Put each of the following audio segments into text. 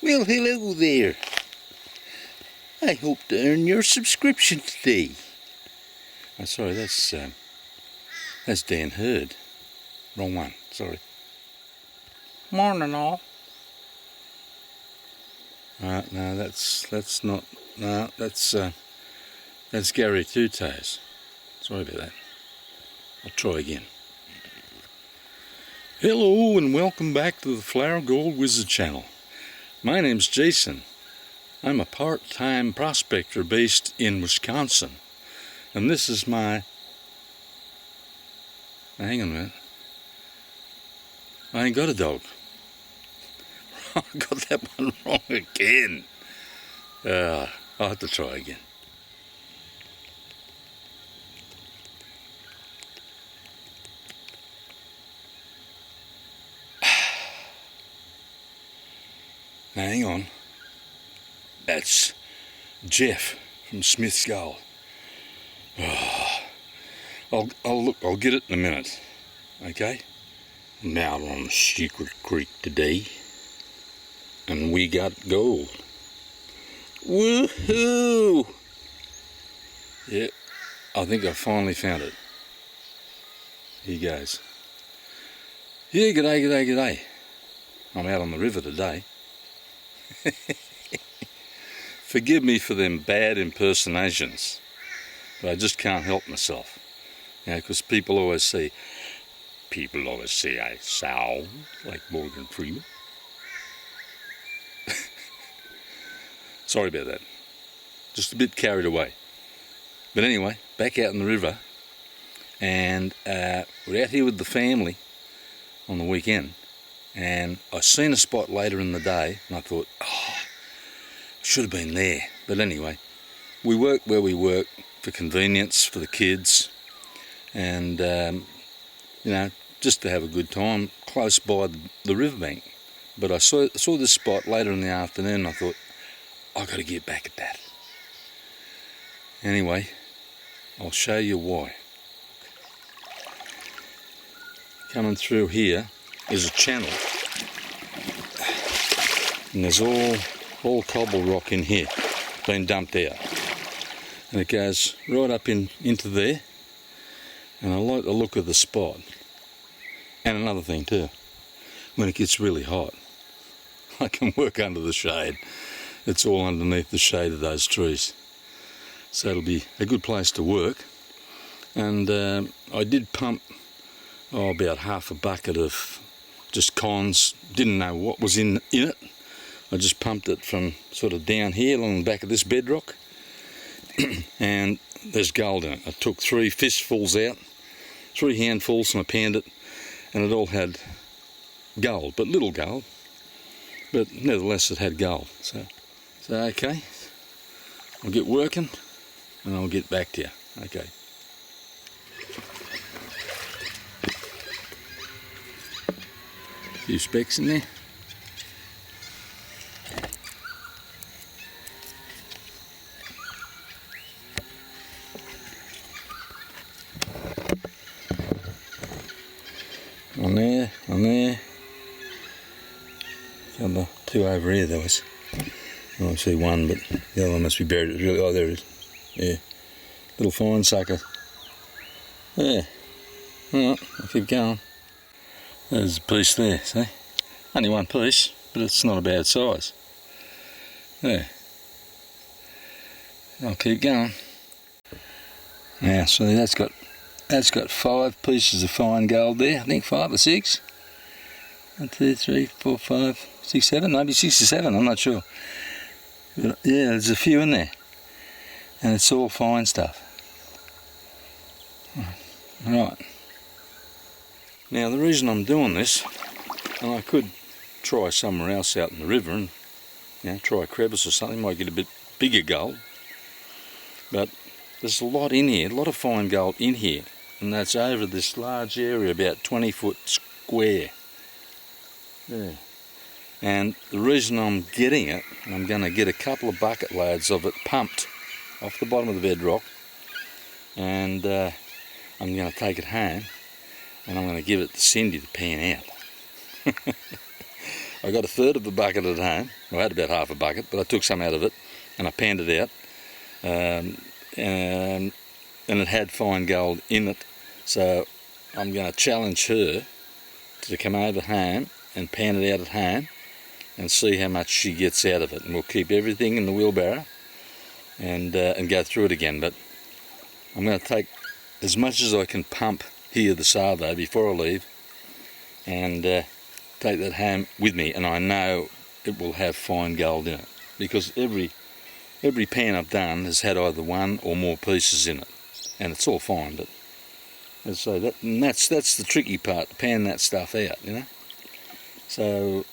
Well, hello there. I hope to earn your subscription today. Oh, sorry, that's Dan Hurd. Wrong one, sorry. Morning all. No, that's not. No, that's Gary Two Toes. Sorry about that. I'll try again. Hello and welcome back to the Flower Gold Wizard channel. My name's Jason. I'm a part-time prospector based in Wisconsin, and this is my... Hang on a minute. I ain't got a dog. I got that one wrong again. I'll have to try again. Now hang on. That's Jeff from Smith's Gold. I'll get it in a minute. Okay? I'm out on the secret creek today, and we got gold. Woohoo! Yeah, I think I finally found it. Here goes. Yeah, g'day. I'm out on the river today. Forgive me for them bad impersonations, but I just can't help myself. You know, because people always say I sound like Morgan Freeman. Sorry about that. Just a bit carried away. But anyway, back out in the river, and we're out here with the family on the weekend, and I seen a spot later in the day, and I thought, should have been there. But anyway, we work where we work for convenience for the kids, and you know, just to have a good time close by the riverbank. But I saw this spot later in the afternoon, and I thought, I've got to get back at that. Anyway, I'll show you why. Coming through here is a channel, and there's all cobble rock in here, been dumped out, and it goes right up into there. And I like the look of the spot. And another thing too, when it gets really hot, I can work under the shade. It's all underneath the shade of those trees, so it'll be a good place to work. And I did pump about half a bucket of just cons. Didn't know what was in it. I just pumped it from sort of down here along the back of this bedrock, and there's gold in it. I took 3 fistfuls out, 3 handfuls, and I panned it, and it all had gold, but little gold, but nevertheless it had gold. So okay, I'll get working and I'll get back to you. Okay. A few specks in there. On there. Couple, 2 over here there was. I don't see one, but the other one must be buried. Really, oh, there it is. Yeah, little fine sucker. Yeah. All right, I'll keep going. There's a piece there. See, only one piece, but it's not a bad size. Yeah. I'll keep going. Now, see, that's got 5 pieces of fine gold there. I think 5 or 6. 1, 2, 3, 4, 5, 6, 7, maybe 6 or 7, I'm not sure. But yeah, there's a few in there. And it's all fine stuff. Right. Now the reason I'm doing this, and I could try somewhere else out in the river and, you know, try a crevice or something, might get a bit bigger gold. But there's a lot in here, a lot of fine gold in here. And that's over this large area, about 20 foot square. Yeah. And the reason I'm getting it, I'm going to get a couple of bucket loads of it pumped off the bottom of the bedrock, and I'm going to take it home and I'm going to give it to Cindy to pan out. I got a third of a bucket at home. I had about half a bucket, but I took some out of it and I panned it out, and it had fine gold in it. So I'm going to challenge her to come over home and pan it out at home and see how much she gets out of it. And we'll keep everything in the wheelbarrow and go through it again. But I'm going to take as much as I can pump here the Savo before I leave, and take that home with me, and I know it will have fine gold in it, because every pan I've done has had either one or more pieces in it, and it's all fine. But as I say, that's the tricky part, to pan that stuff out, you know. So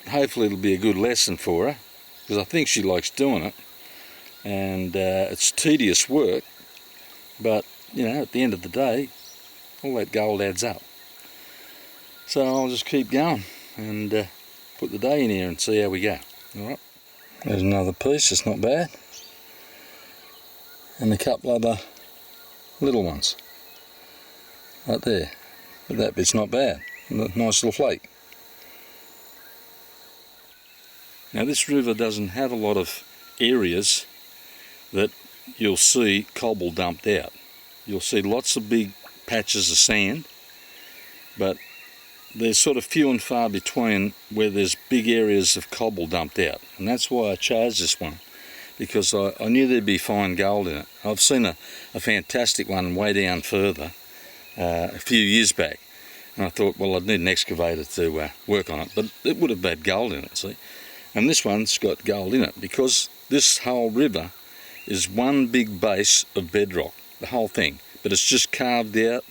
hopefully it'll be a good lesson for her, because I think she likes doing it, and it's tedious work, but you know, at the end of the day, all that gold adds up. So I'll just keep going and put the day in here and see how we go. Alright, there's another piece, it's not bad. And a couple other little ones. Right there. But that bit's not bad. Nice little flake. Now this river doesn't have a lot of areas that you'll see cobble dumped out. You'll see lots of big patches of sand, but there's sort of few and far between where there's big areas of cobble dumped out. And that's why I chose this one, because I knew there'd be fine gold in it. I've seen a fantastic one way down further a few years back, and I thought, well, I'd need an excavator to work on it, but it would have had gold in it, see. And this one's got gold in it, because this whole river is one big base of bedrock, the whole thing, but it's just carved out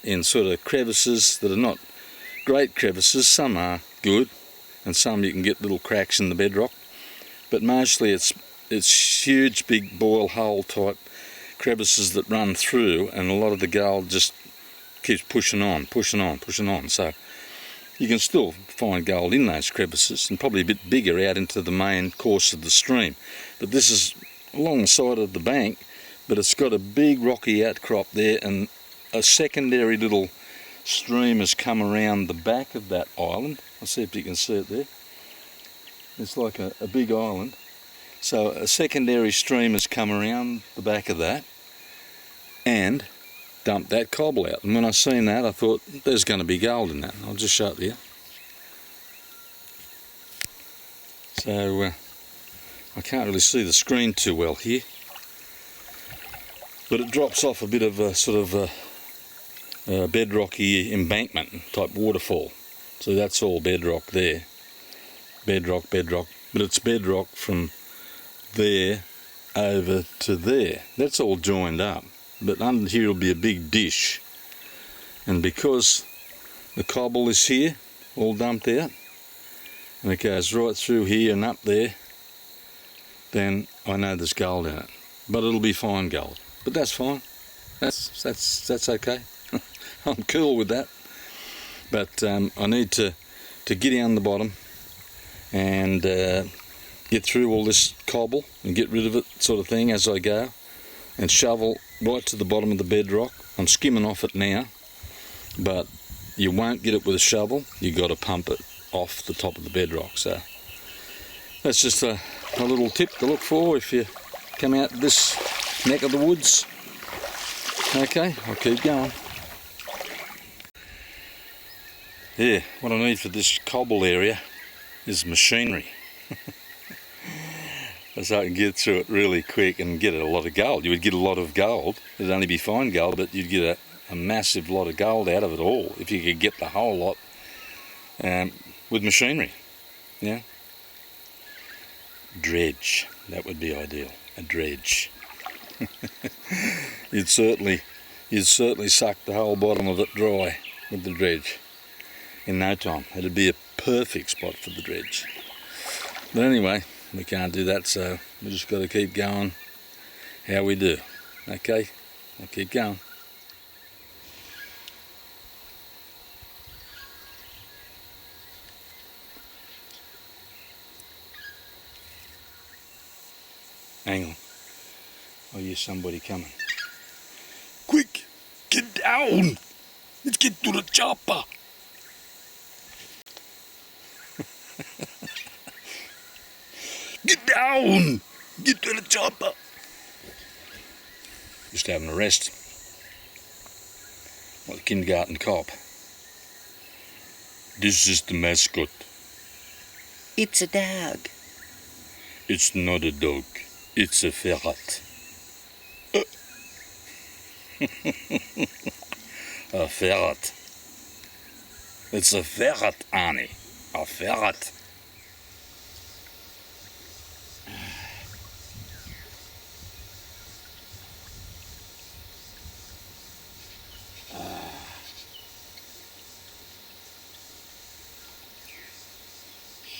in sort of crevices that are not great crevices. Some are good, and some you can get little cracks in the bedrock, but mostly it's huge big boil hole type crevices that run through, and a lot of the gold just keeps pushing on. So you can still find gold in those crevices, and probably a bit bigger out into the main course of the stream. But this is along the side of the bank, but it's got a big rocky outcrop there, and a secondary little stream has come around the back of that island. I'll see if you can see it there. It's like a big island. So a secondary stream has come around the back of that and dumped that cobble out. And when I seen that, I thought, there's going to be gold in that. I'll just show it to you. So I can't really see the screen too well here, but it drops off a bit of a sort of a bedrocky embankment type waterfall. So that's all bedrock there. Bedrock, but it's bedrock from there over to there. That's all joined up, but under here will be a big dish, and because the cobble is here all dumped out and it goes right through here and up there, then I know there's gold in it, but it'll be fine gold. But that's fine, that's okay. I'm cool with that. But I need to get down the bottom and get through all this cobble and get rid of it, sort of thing, as I go, and shovel right to the bottom of the bedrock. I'm skimming off it now, but you won't get it with a shovel. You've got to pump it off the top of the bedrock. So that's just a little tip to look for if you come out this neck of the woods. Okay, I'll keep going. Yeah, what I need for this cobble area is machinery. So I can get through it really quick and get a lot of gold. You would get a lot of gold. It'd only be fine gold, but you'd get a massive lot of gold out of it all if you could get the whole lot with machinery. Yeah. Dredge, that would be ideal. A dredge. You'd certainly suck the whole bottom of it dry with the dredge in no time. It'd be a perfect spot for the dredge. But anyway, we can't do that, so we just got to keep going how we do. Okay, I'll keep going. Hang on, I hear somebody coming. Quick, get down! Let's get to the chopper! gOne! Get to the chopper! Just having a rest. Like a kindergarten cop. This is the mascot. It's a dog. It's not a dog. It's a ferret. A ferret. It's a ferret, Annie. A ferret.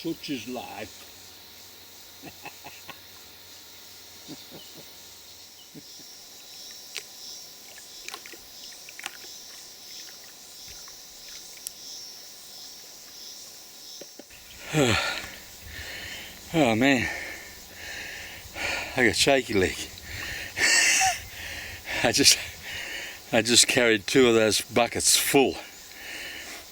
Such is life. Oh man, I got shaky leg. I just carried 2 of those buckets full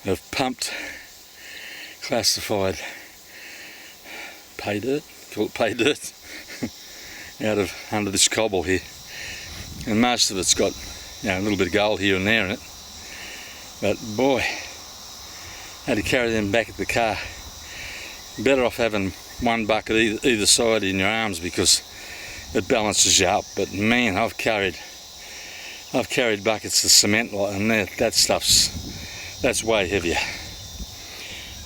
of pumped, classified pay dirt, call it pay dirt, out of under this cobble here, and most of it's got, you know, a little bit of gold here and there in it. But boy, I had to carry them back at the car. Better off having 1 bucket either side in your arms because it balances you up. But man, I've carried buckets of cement, and that that's way heavier.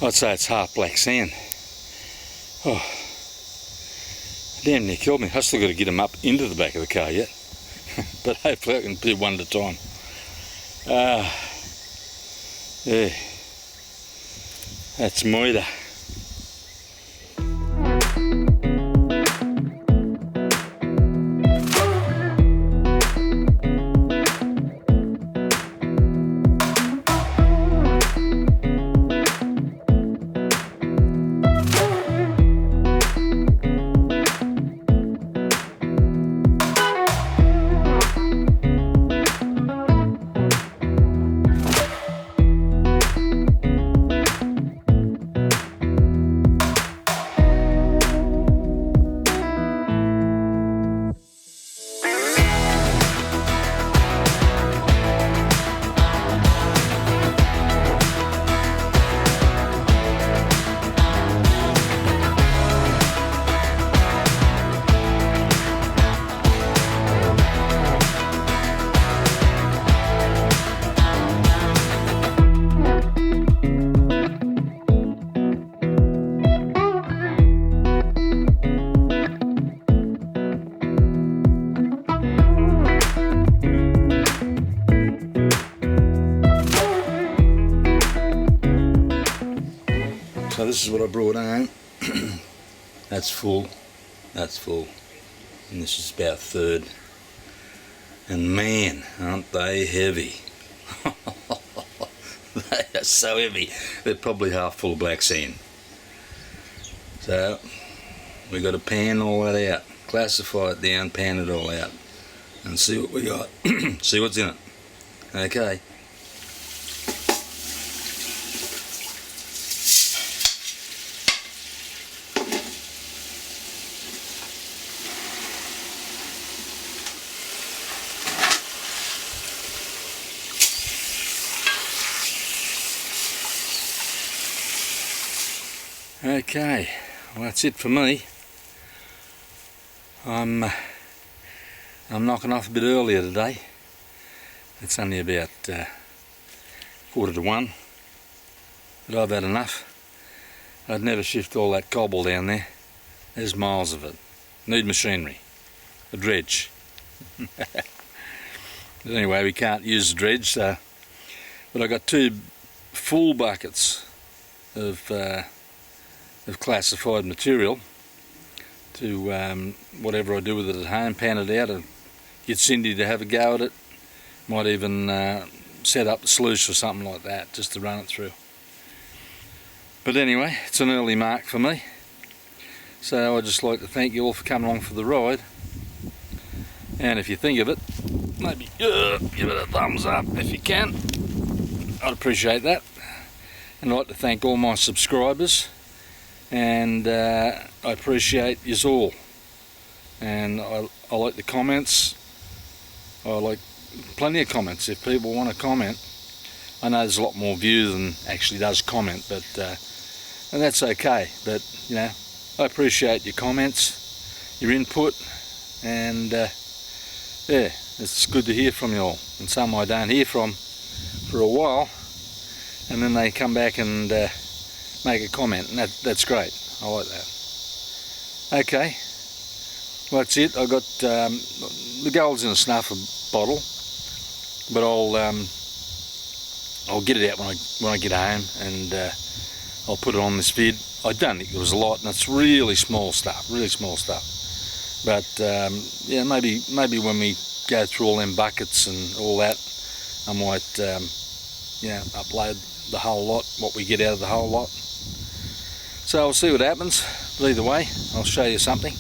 I'd say it's half black sand. Oh, damn near killed me. I still got to get them up into the back of the car yet, but hopefully I can do one at a time. Yeah, that's moida. So this is what I brought home. That's full, that's full, and this is about 1/3. And man, aren't they heavy. They are so heavy, they're probably half full of black sand. So we got to pan all that out, classify it down, pan it all out, and see what we got. See what's in it. Okay. Okay, well that's it for me. I'm knocking off a bit earlier today. It's only about 1:45, but I've had enough. I'd never shift all that cobble down there. There's miles of it. Need machinery, a dredge. But anyway, we can't use the dredge, so, but I got 2 full buckets of classified material to whatever I do with it at home, pan it out and get Cindy to have a go at it. Might even set up the sluice or something like that just to run it through. But anyway, it's an early mark for me, so I'd just like to thank you all for coming along for the ride, and if you think of it, maybe give it a thumbs up if you can. I'd appreciate that. And I'd like to thank all my subscribers and I appreciate yous all, and I like the comments. I like plenty of comments. If people want to comment, I know there's a lot more view than actually does comment, but and that's okay. But you know, I appreciate your comments, your input, and yeah, it's good to hear from you all. And some I don't hear from for a while, and then they come back and make a comment, and that's great. I like that. Okay, well, that's it. I got the gold's in a snuffer bottle, but I'll get it out when I get home, and I'll put it on this vid. I don't think there was a lot, and it's really small stuff, But yeah, maybe when we go through all them buckets and all that, I might you know, upload the whole lot, what we get out of the whole lot. So I'll see what happens. But either way, I'll show you something.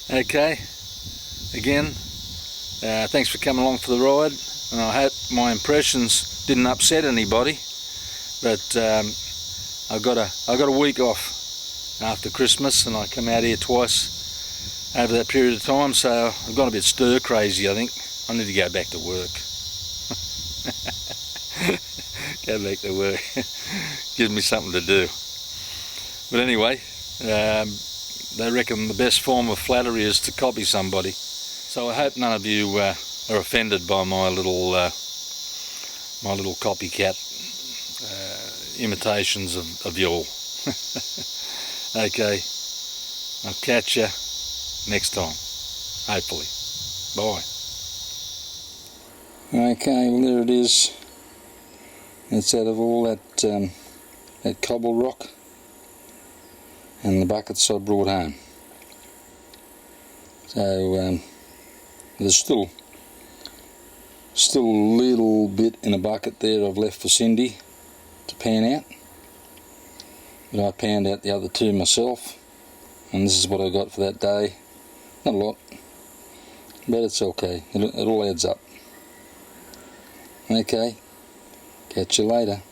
Okay, again, thanks for coming along for the ride, and I hope my impressions didn't upset anybody. But I got a week off after Christmas, and I come out here twice over that period of time, so I've gone a bit stir crazy. I think I need to go back to work. Go back to work. Gives me something to do. But anyway, they reckon the best form of flattery is to copy somebody. So I hope none of you are offended by my little copycat imitations of you all. Okay, I'll catch you next time, hopefully. Bye. Okay, well, there it is. It's out of all that cobble rock and the buckets I brought home. So there's still a little bit in a bucket there I've left for Cindy to pan out, but I panned out the other two myself, and this is what I got for that day. Not a lot, but it's okay. It all adds up. Okay, catch you later.